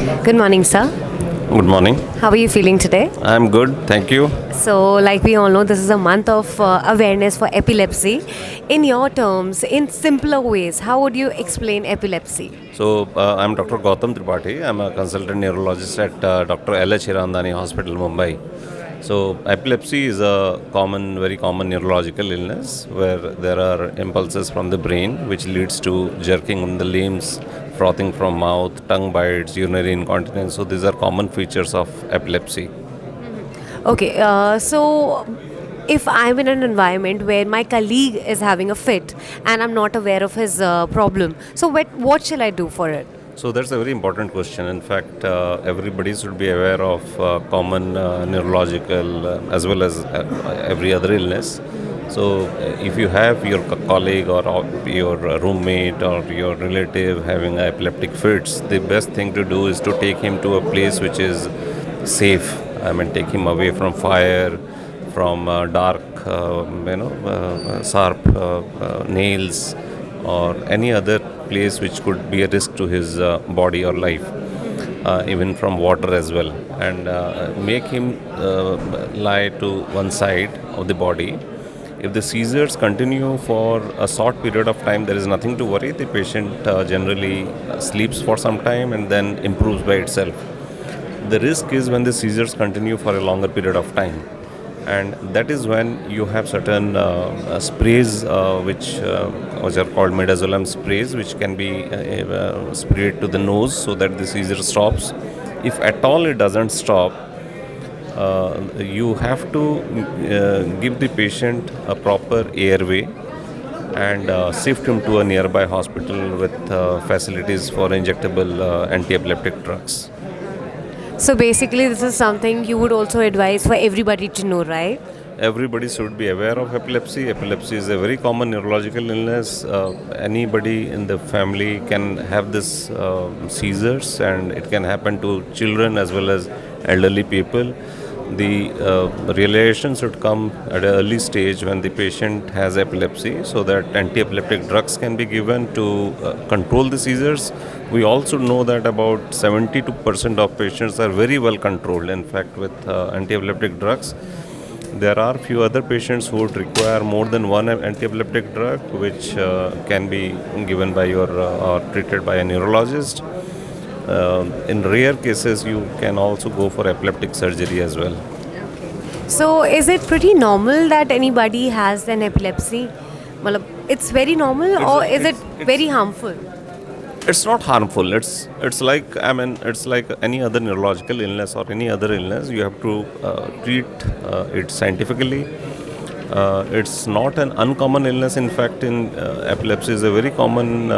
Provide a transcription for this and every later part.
Good morning, sir. Good morning. How are you feeling today? I'm good, thank you. So, like we all know, this is a month of awareness for epilepsy. In your terms, in simpler ways, how would you explain epilepsy? I'm Dr. Gautam Tripathi. I'm a consultant neurologist at Dr. L.H. Hirandani Hospital, Mumbai. So, epilepsy is a very common neurological illness where there are impulses from the brain which leads to jerking in the limbs, frothing from mouth, tongue bites, urinary incontinence. So, these are common features of epilepsy. Okay, so if I'm in an environment where my colleague is having a fit and I'm not aware of his problem, so what shall I do for it? So that's a very important question. In fact, everybody should be aware of common neurological as well as every other illness. So if you have your colleague or your roommate or your relative having epileptic fits, the best thing to do is to take him to a place which is safe. I mean, take him away from fire, from dark, sharp nails, or any other place which could be a risk to his body or life, even from water as well, and make him lie to one side of the body. If the seizures continue for a short period of time, there is nothing to worry. The patient generally sleeps for some time and then improves by itself. The risk is when the seizures continue for a longer period of time, and that is when you have certain sprays which are called midazolam sprays, which can be sprayed to the nose so that the seizure stops. If at all it doesn't stop, you have to give the patient a proper airway and shift him to a nearby hospital with facilities for injectable anti-epileptic drugs. So basically, this is something you would also advise for everybody to know, right? Everybody should be aware of epilepsy. Epilepsy is a very common neurological illness. Anybody in the family can have this seizures, and it can happen to children as well as elderly people. The realization should come at an early stage when the patient has epilepsy, so that anti-epileptic drugs can be given to control the seizures. We also know that about 72% of patients are very well controlled. In fact, with anti-epileptic drugs, there are few other patients who would require more than one anti-epileptic drug, which can be given by or treated by a neurologist. In rare cases, you can also go for epileptic surgery as well. So is it pretty normal that anybody has an epilepsy? Matlab, it's very normal, or is it very harmful? It's not harmful. It's like any other neurological illness or any other illness. You have to treat it scientifically. It's not an uncommon illness. In fact, in epilepsy is a very common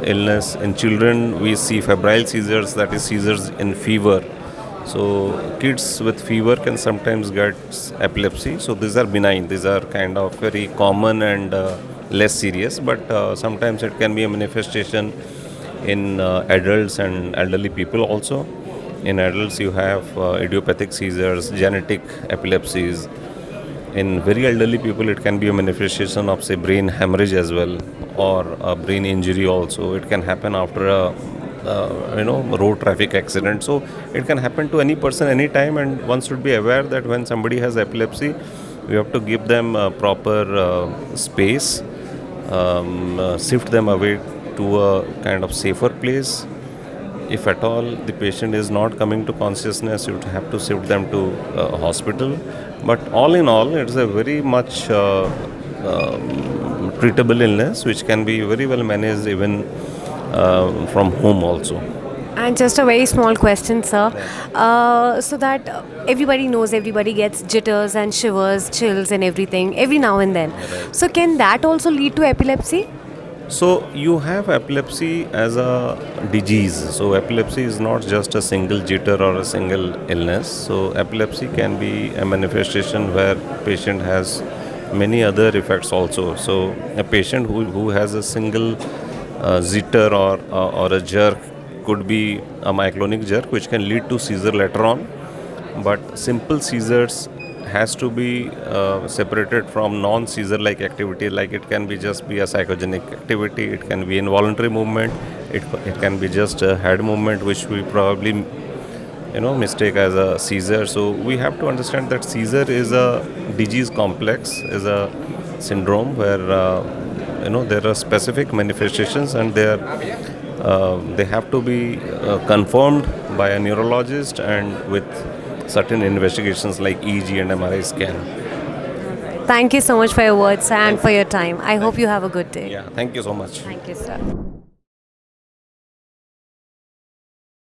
illness. In children, we see febrile seizures, that is seizures in fever. So kids with fever can sometimes get epilepsy. So these are benign. These are kind of very common and less serious. But sometimes it can be a manifestation in adults and elderly people also. In adults, you have idiopathic seizures, genetic epilepsies. In very elderly people, it can be a manifestation of, say, brain hemorrhage as well, or a brain injury also. It can happen after a road traffic accident. So it can happen to any person anytime, and one should be aware that when somebody has epilepsy, we have to give them proper space, shift them away to a kind of safer place. If at all the patient is not coming to consciousness, you have to shift them to a hospital. But all in all, it's a very much treatable illness which can be very well managed even from home also. And just a very small question, sir. So that everybody knows, everybody gets jitters and shivers, chills and everything every now and then. So can that also lead to epilepsy? So you have epilepsy as a disease. So epilepsy is not just a single jitter or a single illness. So epilepsy can be a manifestation where patient has many other effects also. So a patient who has a single jitter or a jerk could be a myoclonic jerk, which can lead to seizure later on. But simple seizures has to be separated from non-seizure like activity. Like it can be just be a psychogenic activity, it can be involuntary movement, It can be just a head movement, which we probably mistake as a seizure. So we have to understand that seizure is a disease complex, is a syndrome where there are specific manifestations, and they have to be confirmed by a neurologist and with certain investigations like EEG and MRI scan. Thank you so much for your words and for your time. I hope you have a good day. Yeah, thank you so much. Thank you, sir.